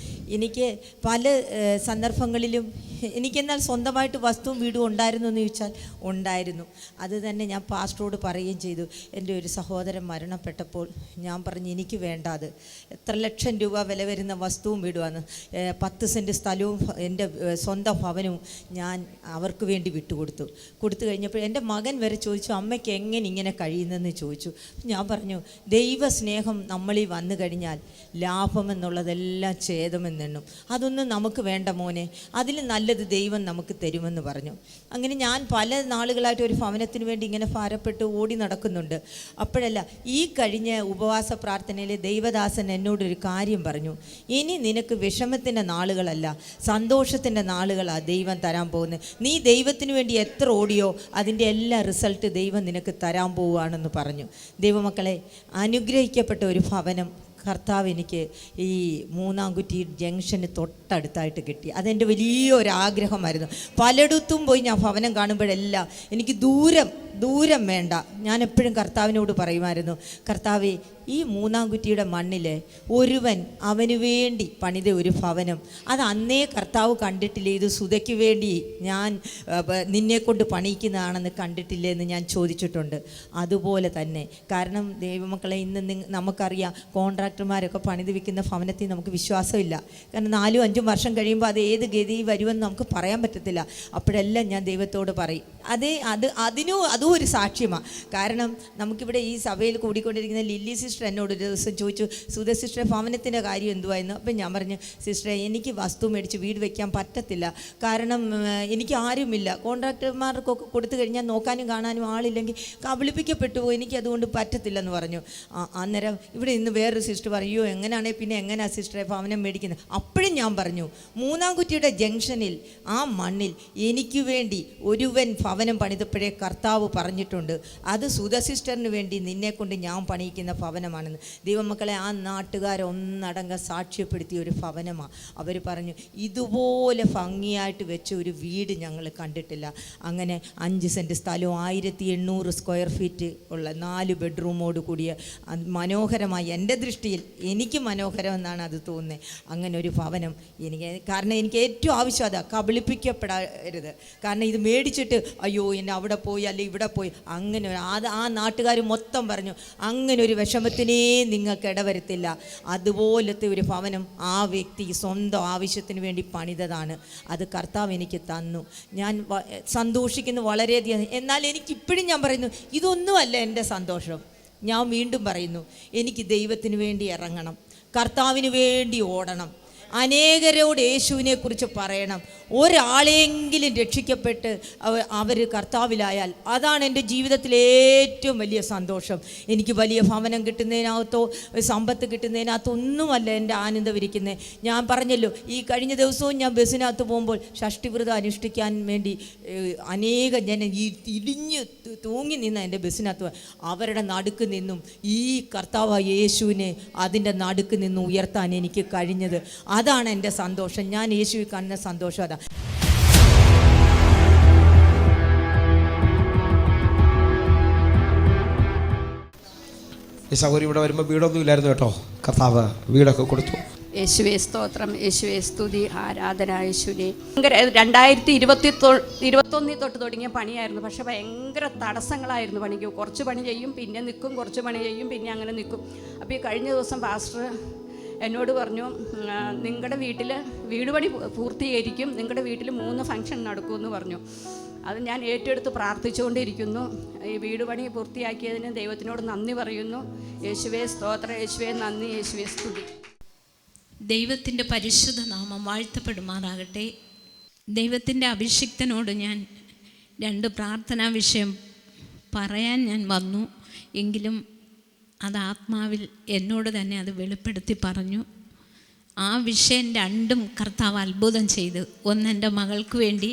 എനിക്ക് പല സന്ദർഭങ്ങളിലും എനിക്കെന്നാൽ സ്വന്തമായിട്ട് വസ്തുവും വീടും ഉണ്ടായിരുന്നു എന്ന് ചോദിച്ചാൽ ഉണ്ടായിരുന്നു. അത് തന്നെ ഞാൻ പാസ്റ്ററോട് പറയുകയും ചെയ്തു. എൻ്റെ ഒരു സഹോദരൻ മരണപ്പെട്ടപ്പോൾ ഞാൻ പറഞ്ഞു, എനിക്ക് വേണ്ട, അത് എത്ര ലക്ഷം രൂപ വില വരുന്ന വസ്തുവും വീടുമാണ്, 10 സെൻറ്റ് സ്ഥലവും എൻ്റെ സ്വന്തം ഭവനവും ഞാൻ അവർക്ക് വേണ്ടി വിട്ടുകൊടുത്തു. കൊടുത്തു കഴിഞ്ഞപ്പോൾ എൻ്റെ മകൻ വരെ ചോദിച്ചു, അമ്മയ്ക്ക് എങ്ങനെ ഇങ്ങനെ കഴിയുന്നതെന്ന് ചോദിച്ചു. ഞാൻ പറഞ്ഞു, ദൈവസ്നേഹം നമ്മളിൽ വന്നു കഴിഞ്ഞാൽ ലാഭമെന്നുള്ളതെല്ലാം ഛേദമെന്നെണ്ണും. അതൊന്നും നമുക്ക് വേണ്ട മോനെ, അതിൽ നല്ലത് ദൈവം നമുക്ക് തരുമെന്ന് പറഞ്ഞു. അങ്ങനെ ഞാൻ പല നാളുകളായിട്ട് ഒരു ഭവനത്തിന് വേണ്ടി ഇങ്ങനെ ഭാരപ്പെട്ട് ഓടി നടക്കുന്നുണ്ട്. അപ്പോഴല്ല, ഈ കഴിഞ്ഞ ഉപവാസ പ്രാർത്ഥനയിൽ ദൈവദാസൻ എന്നോടൊരു കാര്യം പറഞ്ഞു. ഇനി നിനക്ക് വിഷമത്തിൻ്റെ നാളുകളല്ല, സന്തോഷത്തിൻ്റെ നാളുകളാണ് ദൈവം തരാൻ പോകുന്നത്. നീ ദൈവത്തിന് വേണ്ടി എത്ര ഓടിയോ അതിൻ്റെ എല്ലാ റിസൾട്ട് ദൈവം നിനക്ക് തരാൻ പോവുകയാണെന്ന് പറഞ്ഞു. ദൈവമക്കളെ, അനുഗ്രഹിക്കപ്പെട്ട ഒരു ഭവനം കർത്താവ് എനിക്ക് ഈ മൂന്നാംകുറ്റി ജംഗ്ഷന് തൊട്ടടുത്തായിട്ട് കിട്ടി. അതെൻ്റെ വലിയൊരാഗ്രഹമായിരുന്നു. പലയിടത്തും പോയി ഞാൻ ഭവനം കാണുമ്പോഴെല്ലാം എനിക്ക് ദൂരം വേണ്ട. ഞാൻ എപ്പോഴും കർത്താവിനോട് പറയുമായിരുന്നു, കർത്താവേ, ഈ മൂന്നാംകുറ്റിയുടെ മണ്ണിൽ ഒരുവൻ അവന് വേണ്ടി പണിത ഒരു ഭവനം, അത് അന്നേ കർത്താവ് കണ്ടിട്ടില്ലേ? ഇത് സുധയ്ക്ക് വേണ്ടി ഞാൻ നിന്നെക്കൊണ്ട് പണിയിക്കുന്നതാണെന്ന് കണ്ടിട്ടില്ലേ എന്ന് ഞാൻ ചോദിച്ചിട്ടുണ്ട്. അതുപോലെ തന്നെ, കാരണം ദൈവമക്കളെ, ഇന്ന് നമുക്കറിയാം, കോൺട്രാക്ടർമാരൊക്കെ പണിത് വിൽക്കുന്ന ഭവനത്തിൽ നമുക്ക് വിശ്വാസമില്ല. കാരണം 4-5 വർഷം കഴിയുമ്പോൾ അത് ഏത് ഗതി വരുമെന്ന് നമുക്ക് പറയാൻ പറ്റത്തില്ല. അപ്പോഴെല്ലാം ഞാൻ ദൈവത്തോട് പറയും. അതും ഒരു സാക്ഷ്യമാണ്. കാരണം നമുക്കിവിടെ ഈ സഭയിൽ കൂടിക്കൊണ്ടിരിക്കുന്ന ലില്ലി സിസ്റ്റർ എന്നോട് ഒരു ദിവസം ചോദിച്ചു, സുധ സിസ്റ്ററെ, ഭവനത്തിൻ്റെ കാര്യം എന്തുവായിരുന്നു? അപ്പം ഞാൻ പറഞ്ഞു, സിസ്റ്ററെ, എനിക്ക് വസ്തു മേടിച്ച് വീട് വയ്ക്കാൻ പറ്റത്തില്ല. കാരണം എനിക്ക് ആരുമില്ല. കോൺട്രാക്ടർമാർക്കൊക്കെ കൊടുത്തു കഴിഞ്ഞാൽ നോക്കാനും കാണാനും ആളില്ലെങ്കിൽ കബളിപ്പിക്കപ്പെട്ടു പോകും. എനിക്ക് അതുകൊണ്ട് പറ്റത്തില്ലെന്ന് പറഞ്ഞു. അന്നേരം ഇവിടെ ഇന്ന് വേറൊരു സിസ്റ്റർ പറയോ, എങ്ങനെയാണെങ്കിൽ പിന്നെ എങ്ങനെയാണ് സിസ്റ്ററെ ഭവനം മേടിക്കുന്നത്? അപ്പോഴും ഞാൻ പറഞ്ഞു, മൂന്നാംകുറ്റിയുടെ ജംഗ്ഷനിൽ ആ മണ്ണിൽ എനിക്ക് വേണ്ടി ഒരുവൻ ഭവനം പണിതപ്പോഴേ കർത്താവ് പറഞ്ഞിട്ടുണ്ട്, അത് സുധ സിസ്റ്ററിന് വേണ്ടി നിന്നെക്കൊണ്ട് ഞാൻ പണിയിക്കുന്ന ഭവനമാണെന്ന്. ദൈവമക്കളെ, ആ നാട്ടുകാരൊന്നടങ്കം സാക്ഷ്യപ്പെടുത്തിയ ഒരു ഭവനമാണ്. അവർ പറഞ്ഞു, ഇതുപോലെ ഭംഗിയായിട്ട് വെച്ച ഒരു വീട് ഞങ്ങൾ കണ്ടിട്ടില്ല. അങ്ങനെ 5 സെൻറ്റ് സ്ഥലവും 1800 സ്ക്വയർ ഫീറ്റ് ഉള്ള 4 ബെഡ്റൂമോട് കൂടിയ മനോഹരമായി, എൻ്റെ ദൃഷ്ടിയിൽ എനിക്ക് മനോഹരം എന്നാണ് അത് തോന്നുന്നത്, അങ്ങനെ ഒരു ഭവനം കാരണം എനിക്ക് ഏറ്റവും ആവശ്യം അതാ, കബളിപ്പിക്കപ്പെടരുത്. കാരണം ഇത് മേടിച്ചിട്ട് അയ്യോ എന്നെ അവിടെ പോയി അല്ലെങ്കിൽ ഇവിടെ പോയി, അങ്ങനെ ആ നാട്ടുകാർ മൊത്തം പറഞ്ഞു, അങ്ങനെ ഒരു വിഷമത്തിനേ നിങ്ങൾക്ക് ഇടവരുത്തില്ല. അതുപോലത്തെ ഒരു ഭവനം ആ വ്യക്തി സ്വന്തം ആവശ്യത്തിന് വേണ്ടി പണിതതാണ്. അത് കർത്താവ് എനിക്ക് തന്നു. ഞാൻ സന്തോഷിക്കുന്നു വളരെയധികം. എന്നാൽ എനിക്കിപ്പോഴും ഞാൻ പറയുന്നു, ഇതൊന്നുമല്ല എൻ്റെ സന്തോഷം. ഞാൻ വീണ്ടും പറയുന്നു, എനിക്ക് ദൈവത്തിന് വേണ്ടി ഇറങ്ങണം, കർത്താവിന് വേണ്ടി ഓടണം, അനേകരോട് യേശുവിനെ കുറിച്ച് പറയണം. ഒരാളെങ്കിലും രക്ഷിക്കപ്പെട്ട് അവർ കർത്താവിലായാൽ അതാണ് എൻ്റെ ജീവിതത്തിലെ ഏറ്റവും വലിയ സന്തോഷം. എനിക്ക് വലിയ ഭവനം കിട്ടുന്നതിനകത്തോ സമ്പത്ത് കിട്ടുന്നതിനകത്തോ ഒന്നുമല്ല എൻ്റെ ആനന്ദം ഇരിക്കുന്നത്. ഞാൻ പറഞ്ഞല്ലോ, ഈ കഴിഞ്ഞ ദിവസവും ഞാൻ ബസ്സിനകത്ത് പോകുമ്പോൾ ഷഷ്ടിവ്രതം അനുഷ്ഠിക്കാൻ വേണ്ടി അനേക ജനം ഇടിഞ്ഞ് തൂങ്ങി നിന്ന എൻ്റെ ബസ്സിനകത്ത്, അവരുടെ നടുക്ക് നിന്നും ഈ കർത്താവ് യേശുവിനെ അതിൻ്റെ നടുക്ക് നിന്നും ഉയർത്താൻ എനിക്ക് കഴിഞ്ഞത്. അതാണ് എൻ്റെ സന്തോഷം. ഞാൻ യേശുവിൽ കാണുന്ന സന്തോഷം അതാ. ഈ സൗകര്യം ഇവിടെ വരുമ്പോൾ വീടൊന്നും ഇല്ലായിരുന്നു കേട്ടോ, കർത്താവ് വീടൊക്കെ കൊടുത്തു. യേശുവേ സ്തോത്രം, യേശുവേ സ്തുതി, ആരാധന യേശുവിനെ. ഭയങ്കര 2021 തൊട്ട് തുടങ്ങിയ പണിയായിരുന്നു. പക്ഷെ ഭയങ്കര തടസ്സങ്ങളായിരുന്നു പണിക്ക്. കുറച്ച് പണി ചെയ്യും, പിന്നെ നിൽക്കും, കുറച്ച് പണി ചെയ്യും, പിന്നെ അങ്ങനെ നിൽക്കും. അപ്പോൾ ഈ കഴിഞ്ഞ ദിവസം പാസ്റ്റർ എന്നോട് പറഞ്ഞു, നിങ്ങളുടെ വീട്ടിൽ വീട് പണി പൂർത്തീകരിക്കും, നിങ്ങളുടെ വീട്ടിൽ 3 ഫംഗ്ഷൻ നടക്കുമെന്ന് പറഞ്ഞു. അത് ഞാൻ ഏറ്റെടുത്ത് പ്രാർത്ഥിച്ചുകൊണ്ടിരിക്കുന്നു. ഈ വീട് പണി പൂർത്തിയാക്കിയതിന് ദൈവത്തിനോട് നന്ദി പറയുന്നു. യേശുവേ സ്തോത്രം, യേശുവേ നന്ദി, യേശുവേ സ്തുതി. ദൈവത്തിൻ്റെ പരിശുദ്ധ നാമം വാഴ്ത്തപ്പെടുമാറാകട്ടെ. ദൈവത്തിൻ്റെ അഭിഷിക്തനോട് ഞാൻ 2 പ്രാർത്ഥനാ വിഷയം പറയാൻ ഞാൻ വന്നു. എങ്കിലും അത് ആത്മാവിൽ എന്നോട് തന്നെ അത് വെളിപ്പെടുത്തി പറഞ്ഞു. ആ വിഷയം രണ്ടും കർത്താവ് അത്ഭുതം ചെയ്തു. ഒന്ന് എൻ്റെ മകൾക്ക് വേണ്ടി,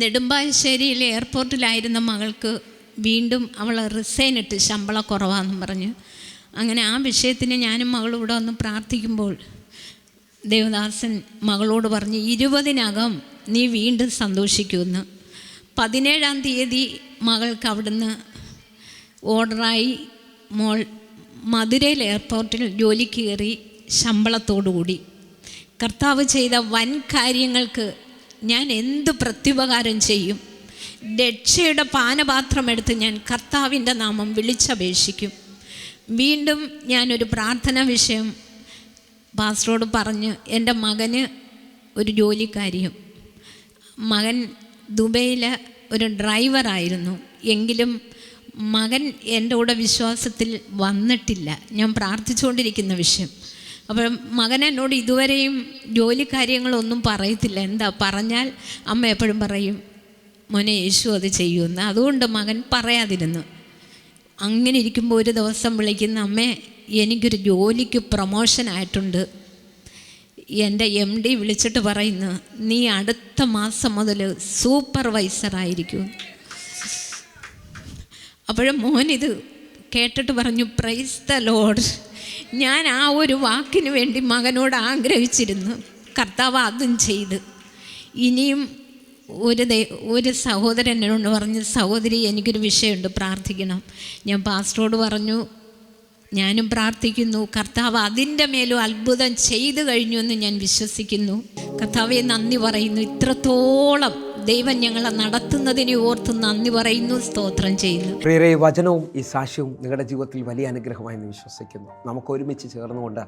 നെടുമ്പാശ്ശേരിയിലെ എയർപോർട്ടിലായിരുന്ന മകൾക്ക് വീണ്ടും അവൾ റിസൈൻ ഇട്ട് ശമ്പളം കുറവാണെന്നും പറഞ്ഞു. അങ്ങനെ ആ വിഷയത്തിന് ഞാനും മകളും ഇവിടെ വന്ന് പ്രാർത്ഥിക്കുമ്പോൾ ദേവദാസൻ മകളോട് പറഞ്ഞ് 20-നകം നീ വീണ്ടും സന്തോഷിക്കുമെന്ന്. 17-ാം തീയതി മകൾക്ക് അവിടുന്ന് ഓർഡറായി മോൾ മധുരയിൽ എയർപോർട്ടിൽ ജോലിക്ക് കയറി ശമ്പളത്തോടുകൂടി. കർത്താവ് ചെയ്ത വൻ കാര്യങ്ങൾക്ക് ഞാൻ എന്ത് പ്രത്യുപകാരം ചെയ്യും? രക്ഷയുടെ പാനപാത്രം എടുത്ത് ഞാൻ കർത്താവിൻ്റെ നാമം വിളിച്ചപേക്ഷിക്കും. വീണ്ടും ഞാനൊരു പ്രാർത്ഥനാ വിഷയം പാസ്റ്ററോട് പറഞ്ഞ്, എൻ്റെ മകന് ഒരു ജോലിക്കാരിയും, മകൻ ദുബൈയിലെ ഒരു ഡ്രൈവറായിരുന്നു. എങ്കിലും മകൻ എൻ്റെ കൂടെ വിശ്വാസത്തിൽ വന്നിട്ടില്ല. ഞാൻ പ്രാർത്ഥിച്ചുകൊണ്ടിരിക്കുന്ന വിഷയം. അപ്പോൾ മകൻ എന്നോട് ഇതുവരെയും ജോലി കാര്യങ്ങളൊന്നും പറയത്തില്ല. എന്താ പറഞ്ഞാൽ അമ്മ എപ്പോഴും പറയും, മോനെ യേശു അത് ചെയ്യുമെന്ന്. അതുകൊണ്ട് മകൻ പറയാതിരുന്നു. അങ്ങനെ ഇരിക്കുമ്പോൾ ഒരു ദിവസം വിളിക്കുന്ന, അമ്മേ എനിക്കൊരു ജോലിക്ക് പ്രൊമോഷനായിട്ടുണ്ട്. എൻ്റെ MD വിളിച്ചിട്ട് പറയുന്നു, നീ അടുത്ത മാസം മുതൽ സൂപ്പർവൈസറായിരിക്കും. അപ്പോഴും മോനിത് കേട്ടിട്ട് പറഞ്ഞു, പ്രൈസ് ദ ലോർഡ്. ഞാൻ ആ ഒരു വാക്കിന് വേണ്ടി മകനോട് ആഗ്രഹിച്ചിരുന്നു. കർത്താവ് അതും ചെയ്ത്. ഇനിയും ഒരു സഹോദരൻ എന്നോട് പറഞ്ഞു, സഹോദരി എനിക്കൊരു വിഷയമുണ്ട്, പ്രാർത്ഥിക്കണം. ഞാൻ പാസ്റ്ററോട് പറഞ്ഞു, ഞാനും പ്രാർത്ഥിക്കുന്നു. കർത്താവ് അതിൻ്റെ മേലും അത്ഭുതം ചെയ്തു കഴിഞ്ഞു എന്ന് ഞാൻ വിശ്വസിക്കുന്നു. കർത്താവെ നന്ദി പറയുന്നു. ഇത്രത്തോളം ദൈവം ഞങ്ങളെ നടത്തുന്നതിനെ ഓർത്ത് നന്ദി പറയുന്നു, സ്തോത്രം ചെയ്യുന്നു. പ്രിയരെ, വചനവും ഈ സാക്ഷ്യവും നിങ്ങളുടെ ജീവിതത്തിൽ വലിയ അനുഗ്രഹമായി എന്ന് വിശ്വസിക്കുന്നു. നമുക്ക് ഒരുമിച്ച് ചേർന്നുകൊണ്ട്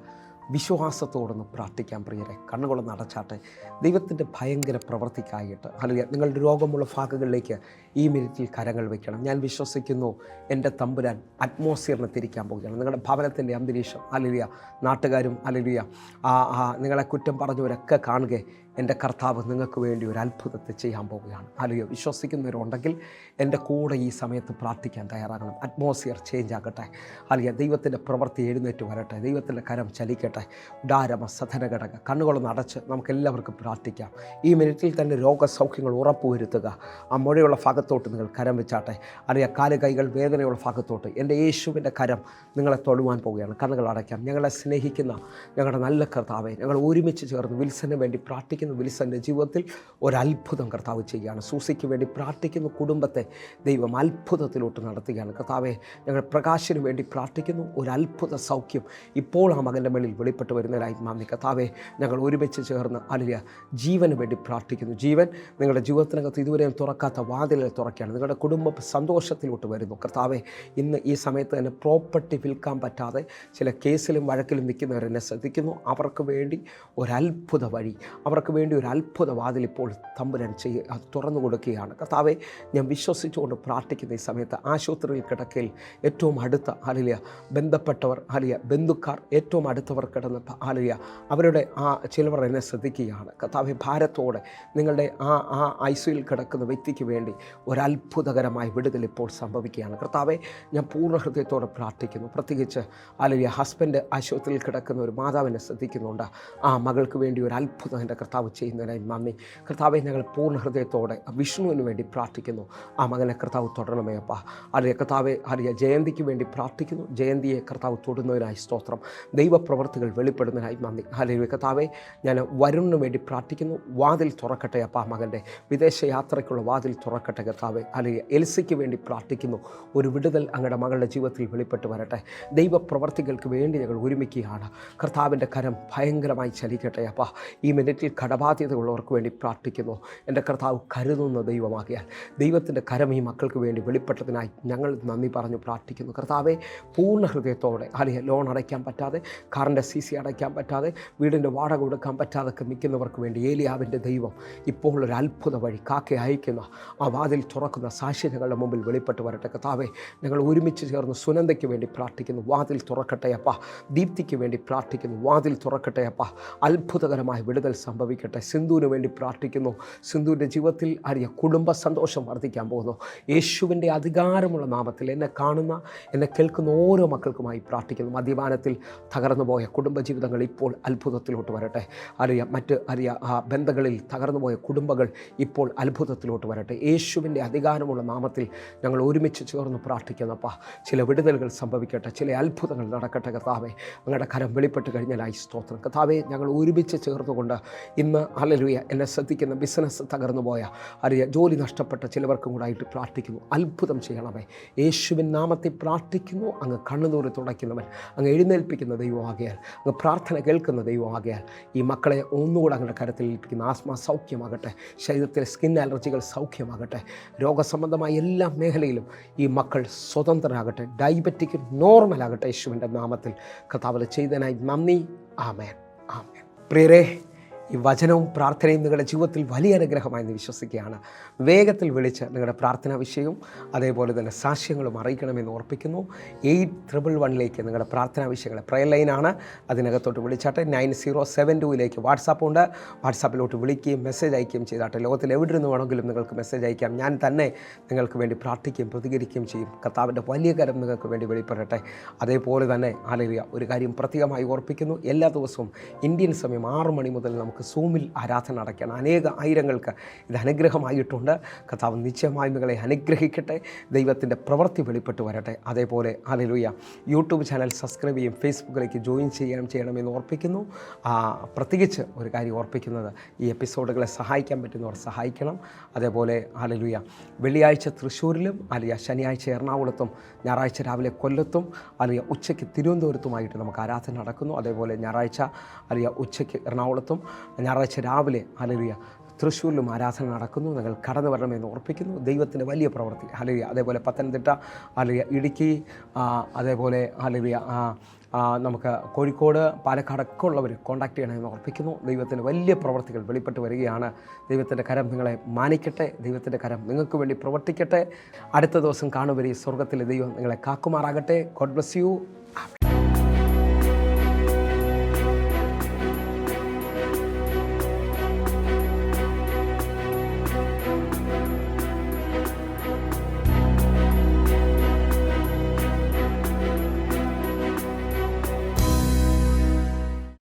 വിശ്വാസത്തോടൊന്ന് പ്രാർത്ഥിക്കാം. പ്രിയരെ, കണ്ണുകളൊന്ന് അടച്ചാട്ടെ. ദൈവത്തിൻ്റെ ഭയങ്കര പ്രവൃത്തിക്കായിട്ട് ഹല്ലേലൂയ. നിങ്ങളുടെ രോഗമുള്ള ഭാഗങ്ങളിലേക്ക് ഈ മിനിറ്റിൽ കരങ്ങൾ വയ്ക്കണം. ഞാൻ വിശ്വസിക്കുന്നു എൻ്റെ തമ്പുരാൻ അറ്റ്മോസ്ഫിയറിനെ തിരിക്കാൻ പോകുകയാണ്. നിങ്ങളുടെ ഭവനത്തിൻ്റെ അന്തരീക്ഷം ഹല്ലേലൂയ, നാട്ടുകാരും ഹല്ലേലൂയ, നിങ്ങളെ കുറ്റം പറഞ്ഞവരൊക്കെ കാണുക, എൻ്റെ കർത്താവ് നിങ്ങൾക്ക് വേണ്ടി ഒരു അത്ഭുതത്തെ ചെയ്യാൻ പോവുകയാണ്. ഹല്ലേലൂയ. വിശ്വസിക്കുന്നവരുണ്ടെങ്കിൽ എൻ്റെ കൂടെ ഈ സമയത്ത് പ്രാർത്ഥിക്കാൻ തയ്യാറാകണം. അറ്റ്മോസ്ഫിയർ ചേഞ്ച് ആകട്ടെ. ഹല്ലേലൂയ. ദൈവത്തിൻ്റെ പ്രവൃത്തി എഴുന്നേറ്റ് വരട്ടെ. ദൈവത്തിൻ്റെ കരം ചലിക്കട്ടെ. ഉദാരമ സധനഘടക. കണ്ണുകളൊന്ന് അടച്ച് നമുക്കെല്ലാവർക്കും പ്രാർത്ഥിക്കാം. ഈ മിനിറ്റിൽ തന്നെ രോഗസൗഖ്യങ്ങൾ ഉറപ്പുവരുത്തുക. ആ മുഴയുള്ള ഭാഗത്തോട്ട് നിങ്ങൾ കരം വെച്ചാട്ടെ. അറിയാം, കാല് കൈകൾ വേദനയുള്ള ഭാഗത്തോട്ട് എൻ്റെ യേശുവിൻ്റെ കരം നിങ്ങളെ തൊടുവാൻ പോവുകയാണ്. കണ്ണുകൾ അടയ്ക്കാം. ഞങ്ങളെ സ്നേഹിക്കുന്ന ഞങ്ങളുടെ നല്ല കർത്താവെ, ഞങ്ങൾ ഒരുമിച്ച് ചേർന്ന് വിൽസന് വേണ്ടി പ്രാർത്ഥിക്കുന്നു. വിൽസൻ്റെ ജീവിതത്തിൽ ഒരത്ഭുതം കർത്താവ് ചെയ്യുകയാണ്. സൂസിക്ക് വേണ്ടി പ്രാർത്ഥിക്കുന്നു. കുടുംബത്തെ ദൈവം അത്ഭുതത്തിലോട്ട് നടത്തുകയാണ്. കർത്താവെ, ഞങ്ങൾ പ്രകാശിന് വേണ്ടി പ്രാർത്ഥിക്കുന്നു. ഒരു അത്ഭുത സൗഖ്യം ഇപ്പോൾ ആ മകൻ്റെ മേളിൽ വെളിപ്പെട്ട് വരുന്നതിനായി നന്ദി. കർത്താവെ, ഞങ്ങൾ ഒരുമിച്ച് ചേർന്ന് ഹല്ലേലൂയ ജീവന് വേണ്ടി പ്രാർത്ഥിക്കുന്നു. ജീവൻ നിങ്ങളുടെ ജീവിതത്തിനകത്ത് ഇതുവരെയും തുറക്കാത്ത വാതിലുകൾ തുറക്കുകയാണ്. നിങ്ങളുടെ കുടുംബ സന്തോഷത്തിലോട്ട് വരുന്നു. കർത്താവെ, ഇന്ന് ഈ സമയത്ത് തന്നെ പ്രോപ്പർട്ടി വിൽക്കാൻ പറ്റാതെ ചില കേസിലും വഴക്കിലും നിൽക്കുന്നവരെന്നെ ശ്രദ്ധിക്കുന്നു. അവർക്ക് വേണ്ടി ഒരത്ഭുത വഴി, അവർക്ക് വേണ്ടി ഒരു അത്ഭുത വാതിൽ ഇപ്പോൾ തമ്പുരാൻ അത് തുറന്നു കൊടുക്കുകയാണ്. കർത്താവെ, ഞാൻ വിശ്വസിച്ചുകൊണ്ട് പ്രാർത്ഥിക്കുന്ന ഈ സമയത്ത് ആശുപത്രിയിൽ കിടക്കയിൽ ഏറ്റവും അടുത്ത ഹല്ലേലൂയ ബന്ധപ്പെട്ടവർ, ഹല്ലേലൂയ ബന്ധുക്കാർ, ഏറ്റവും അടുത്തവർ കിടന്ന് ഹല്ലേലൂയ അവരുടെ ചിലവർ എന്നെ ശ്രദ്ധിക്കുകയാണ്. കർത്താവെ, ഭാരത്തോടെ നിങ്ങളുടെ ആ ICUയിൽ കിടക്കുന്ന വ്യക്തിക്ക് വേണ്ടി ഒരത്ഭുതകരമായ വിടുതൽ ഇപ്പോൾ സംഭവിക്കുകയാണ്. കർത്താവെ, ഞാൻ പൂർണ്ണ ഹൃദയത്തോടെ പ്രാർത്ഥിക്കുന്നു. പ്രത്യേകിച്ച് ഹല്ലേലൂയ ഹസ്ബൻഡ് ആശുപത്രിയിൽ കിടക്കുന്ന ഒരു മാതാവിനെ ശ്രദ്ധിക്കുന്നുണ്ട്. ആ മകൾക്ക് വേണ്ടി ഒരു അത്ഭുതം എൻ്റെ കർത്താവ് ചെയ്യുന്നതിനായി നന്ദി. കർത്താവെ, ഞങ്ങൾ പൂർണ്ണ ഹൃദയത്തോടെ വിഷ്ണുവിന് വേണ്ടി പ്രാർത്ഥിക്കുന്നു. ആ മകനെ കർത്താവ് തൊടണമേ അപ്പാ. ഹല്ലേലൂയ കർത്താവെ, ഹല്ലേലൂയ ജയന്തിക്ക് വേണ്ടി പ്രാർത്ഥിക്കുന്നു. ജയന്തിയെ കർത്താവ് തൊടുന്നതിനായി സ്തോത്രം. ദൈവപ്രവർത്തികൾ വെളിപ്പെടുന്നതിനായി നന്ദി. ഹല്ലേലൂയ കർത്താവെ, ഞാൻ വരുണിന് വേണ്ടി പ്രാർത്ഥിക്കുന്നു. വാതിൽ തുറക്കട്ടെ അപ്പാ. മകൻ്റെ വിദേശ യാത്രയ്ക്കുള്ള വാതിൽ തുറക്കട്ടെ കർത്താവെ. ഹല്ലേലൂയ എൽസിക്ക് വേണ്ടി പ്രാർത്ഥിക്കുന്നു. ഒരു വിടുതൽ അങ്ങയുടെ മകളുടെ ജീവിതത്തിൽ വെളിപ്പെട്ട് വരട്ടെ. ദൈവപ്രവർത്തികൾക്ക് വേണ്ടി ഞങ്ങൾ ഒരുമിക്കുകയാണ്. കർത്താവിൻ്റെ കരം ഭയങ്കരമായി ചലിക്കട്ടെ അപ്പാ. ഈ മിനിറ്റിൽ കടബാധ്യതയുള്ളവർക്ക് വേണ്ടി പ്രാർത്ഥിക്കുന്നു. എൻ്റെ കർത്താവ് കരുതുന്ന ദൈവമാകിയാൽ ദൈവത്തിൻ്റെ കരം ഈ മക്കൾക്ക് വേണ്ടി വെളിപ്പെട്ടതിനായി ഞങ്ങൾ നന്ദി പറഞ്ഞു പ്രാർത്ഥിക്കുന്നു. കർത്താവെ, പൂർണ്ണ ഹൃദയത്തോടെ ഹല്ലേലൂയ ലോൺ അടയ്ക്കാൻ പറ്റാതെ, കാറിൻ്റെ CC അടയ്ക്കാൻ പറ്റാതെ, വീടിൻ്റെ വാടക കൊടുക്കാൻ പറ്റാതൊക്കെ നിൽക്കുന്നവർക്ക് വേണ്ടി ഏലിയാവിൻ്റെ ദൈവം ഇപ്പോൾ ഒരു അത്ഭുത വഴി കാക്കെ അയക്കുന്ന ആ വാതിൽ തുറക്കുന്ന സാക്ഷി ഞങ്ങളുടെ മുമ്പിൽ വെളിപ്പെട്ട് വരട്ടെ. കർത്താവെ, ഞങ്ങൾ ഒരുമിച്ച് ചേർന്ന് സുനന്ദയ്ക്ക് വേണ്ടി പ്രാർത്ഥിക്കുന്നു. വാതിൽ തുറക്കട്ടെ അപ്പ. ദീപ്തിക്ക് വേണ്ടി പ്രാർത്ഥിക്കുന്നു. വാതിൽ തുറക്കട്ടെ അപ്പ. അത്ഭുതകരമായ വിടുതൽ സംഭവിക്കട്ടെ. സംഭവിക്കട്ടെ. സിന്ധുവിന് വേണ്ടി പ്രാർത്ഥിക്കുന്നു. സിന്ധുവിൻ്റെ ജീവിതത്തിൽ കുടുംബ സന്തോഷം വർദ്ധിക്കാൻ പോകുന്നു. യേശുവിൻ്റെ അധികാരമുള്ള നാമത്തിൽ എന്നെ കാണുന്ന, എന്നെ കേൾക്കുന്ന ഓരോ മക്കൾക്കുമായി പ്രാർത്ഥിക്കുന്നു. മദ്യപാനത്തിൽ തകർന്നുപോയ കുടുംബജീവിതങ്ങൾ ഇപ്പോൾ അത്ഭുതത്തിലോട്ട് വരട്ടെ. മറ്റ് ബന്ധങ്ങളിൽ തകർന്നുപോയ കുടുംബങ്ങൾ ഇപ്പോൾ അത്ഭുതത്തിലോട്ട് വരട്ടെ. യേശുവിൻ്റെ അധികാരമുള്ള നാമത്തിൽ ഞങ്ങൾ ഒരുമിച്ച് ചേർന്ന് പ്രാർത്ഥിക്കുന്നപ്പാ. ചില വിടുതലുകൾ സംഭവിക്കട്ടെ, ചില അത്ഭുതങ്ങൾ നടക്കട്ടെ. കർത്താവേ, അങ്ങയുടെ കരം വെളിപ്പെട്ട് കഴിഞ്ഞാലായി സ്തോത്രം. കർത്താവേ, ഞങ്ങൾ ഒരുമിച്ച് ചേർന്നുകൊണ്ട് ഇന്ന് ഹല്ലേലൂയ എന്നെ ശ്രദ്ധിക്കുന്ന ബിസിനസ് തകർന്നുപോയ ജോലി നഷ്ടപ്പെട്ട ചിലവർക്കും കൂടെ ആയിട്ട് പ്രാർത്ഥിക്കുന്നു. അത്ഭുതം ചെയ്യണമേ. യേശുവിൻ നാമത്തിൽ പ്രാർത്ഥിക്കുന്നു. അങ്ങ് കണ്ണുനീർ തുടയ്ക്കുന്നവൻ, അങ്ങ് എഴുന്നേൽപ്പിക്കുന്ന ദൈവമാകയാൽ, അങ്ങ് പ്രാർത്ഥന കേൾക്കുന്ന ദൈവമാകയാൽ ഈ മക്കളെ ഒന്നുകൂടെ അങ്ങയുടെ കരത്തിൽ ഏൽപ്പിക്കുന്ന. ആസ്മ സൗഖ്യമാകട്ടെ, ശരീരത്തിലെ സ്കിൻ അലർജികൾ സൗഖ്യമാകട്ടെ, രോഗസംബന്ധമായ എല്ലാ മേഖലയിലും ഈ മക്കൾ സ്വതന്ത്രരാകട്ടെ, ഡയബറ്റിക് നോർമലാകട്ടെ. യേശുവിൻ്റെ നാമത്തിൽ കർത്താവ് ചെയ്തതിനായി നന്ദി. ആമേൻ, ആമേൻ. പ്രിയരേ, ഈ വചനവും പ്രാർത്ഥനയും നിങ്ങളുടെ ജീവിതത്തിൽ വലിയ അനുഗ്രഹമായി വിശ്വസിക്കുകയാണ്. വേഗത്തിൽ വിളിച്ച് നിങ്ങളുടെ പ്രാർത്ഥനാ വിഷയവും അതേപോലെ തന്നെ സാക്ഷ്യങ്ങളും അറിയിക്കണമെന്ന് ഓർപ്പിക്കുന്നു. 8111 നിങ്ങളുടെ പ്രാർത്ഥനാ വിഷയങ്ങളെ പ്രയർ ലൈനാണ്, അതിനകത്തോട്ട് വിളിച്ചാട്ടെ. 9072 വാട്സാപ്പ് ഉണ്ട്. വാട്സാപ്പിലോട്ട് വിളിക്കുകയും മെസ്സേജ് അയക്കുകയും ചെയ്താട്ടെ. ലോകത്തിൽ എവിടെ നിന്ന് വേണമെങ്കിലും നിങ്ങൾക്ക് മെസ്സേജ് അയക്കാം. ഞാൻ തന്നെ നിങ്ങൾക്ക് വേണ്ടി പ്രാർത്ഥിക്കുകയും പ്രതികരിക്കുകയും ചെയ്യും. കർത്താവിൻ്റെ വലിയ കരം നിങ്ങൾക്ക് വേണ്ടി വെളിപ്പെടട്ടെ. അതേപോലെ തന്നെ ഹല്ലേലൂയ ഒരു കാര്യം പ്രത്യേകമായി ഓർപ്പിക്കുന്നു. എല്ലാ ദിവസവും ഇന്ത്യൻ സമയം 6 മണി മുതൽ നമുക്ക് സൂമിൽ ആരാധന നടക്കുകയാണ്. ആയിരങ്ങൾക്ക് ഇത് അനുഗ്രഹമായിട്ടുണ്ട്. കർത്താവ് നിശ്ചയമായും നിങ്ങളെ അനുഗ്രഹിക്കട്ടെ. ദൈവത്തിൻ്റെ പ്രവൃത്തി വെളിപ്പെട്ട് വരട്ടെ. അതേപോലെ ഹല്ലേലൂയ യൂട്യൂബ് ചാനൽ സബ്സ്ക്രൈബ് ചെയ്യും, ഫേസ്ബുക്കിലേക്ക് ജോയിൻ ചെയ്യണമെന്ന് ഓർപ്പിക്കുന്നു. പ്രത്യേകിച്ച് ഒരു കാര്യം ഓർപ്പിക്കുന്നത്, ഈ എപ്പിസോഡുകളെ സഹായിക്കാൻ പറ്റുന്നവർ സഹായിക്കണം. അതേപോലെ ഹല്ലേലൂയ വെള്ളിയാഴ്ച തൃശ്ശൂരിലും ശനിയാഴ്ച എറണാകുളത്തും ഞായറാഴ്ച രാവിലെ കൊല്ലത്തും ഉച്ചയ്ക്ക് തിരുവനന്തപുരത്തുമായിട്ട് നമുക്ക് ആരാധന നടക്കുന്നു. അതേപോലെ ഞായറാഴ്ച ഉച്ചയ്ക്ക് എറണാകുളത്തും ഞായറാഴ്ച രാവിലെ ഹല്ലേലൂയ തൃശ്ശൂരിലും ആരാധന നടക്കുന്നു. നിങ്ങൾ കടന്നു വരണമെന്ന് ഓർപ്പിക്കുന്നു. ദൈവത്തിൻ്റെ വലിയ പ്രവൃത്തി ഹല്ലേലൂയ. അതേപോലെ പത്തനംതിട്ട ഹല്ലേലൂയ, ഇടുക്കി, അതേപോലെ ഹല്ലേലൂയ നമുക്ക് കോഴിക്കോട്, പാലക്കാടൊക്കെ ഉള്ളവർ കോൺടാക്ട് ചെയ്യണമെന്ന് ഓർപ്പിക്കുന്നു. ദൈവത്തിൻ്റെ വലിയ പ്രവൃത്തികൾ വെളിപ്പെട്ട് വരികയാണ്. ദൈവത്തിൻ്റെ കരം നിങ്ങളെ മാനിക്കട്ടെ. ദൈവത്തിൻ്റെ കരം നിങ്ങൾക്ക് വേണ്ടി പ്രവർത്തിക്കട്ടെ. അടുത്ത ദിവസം കാണുവരെ സ്വർഗ്ഗത്തിലെ ദൈവം നിങ്ങളെ കാക്കുമാറാകട്ടെ. God bless you.